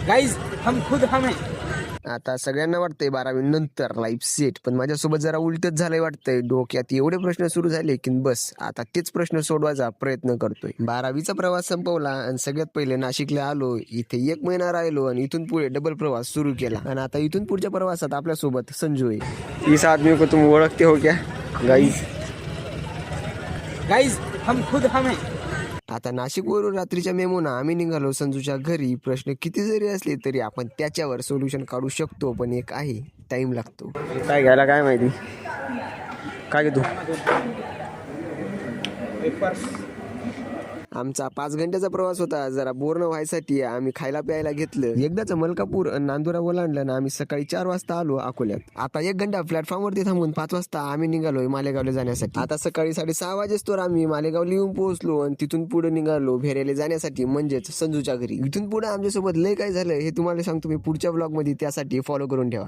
Guys हम खुद हम हैं। आता सगळ्यांना वाटतंय 12वी नंतर लाईफ सेट, पण माझ्यासोबत जरा उलटच झालंय वाटतंय. डोक्यात एवढे प्रश्न सुरू झाले की बस आता तेच प्रश्न सोडवायचा प्रयत्न करतोय. 12वीचा प्रवास संपवला आणि सगळ्यात पहिले नाशिकला आलो. इथे 1 महिना राहिलो आणि इथून पुढे डबल प्रवास सुरू केला. आणि आता इथून पुढच्या प्रवासात आपल्यासोबत संजू आहे. इस आदमी को तुम ओळखते हो क्या गाईज? गाइस हम खुद हम हैं। आता नाशिकवरून रात्रीच्या मेमोना आम्ही निघालो संजूच्या घरी. प्रश्न किती जरी असले तरी आपण त्याच्यावर सोल्युशन काढू शकतो, पण एक आहे, टाइम लागतो. काय घ्यायला काय माहिती, काय घेतो? आमचा 5 घंट्याचा प्रवास होता. जरा बोर न व्हायसाठी आम्ही खायला प्यायला घेतलं. एकदाच मलकापूर आणि नांदुरा ओलांडलं आणि आम्ही सकाळी 4 वाजता आलो अकोल्यात. आता 1 घंटा प्लॅटफॉर्मवरती थांबून 5 वाजता आम्ही निघालोय मालेगावला जाण्यासाठी. आता सकाळी 6:30 वाजेस्तोवर आम्ही मालेगावला येऊन पोहोचलो आणि तिथून पुढे निघालो भेरेले जाण्यासाठी, म्हणजेच संजूच्या घरी. इथून पुढे आमच्यासोबत लय काय झालं हे तुम्हाला सांगतो मी पुढच्या ब्लॉग मध्ये, त्यासाठी फॉलो करून ठेवा.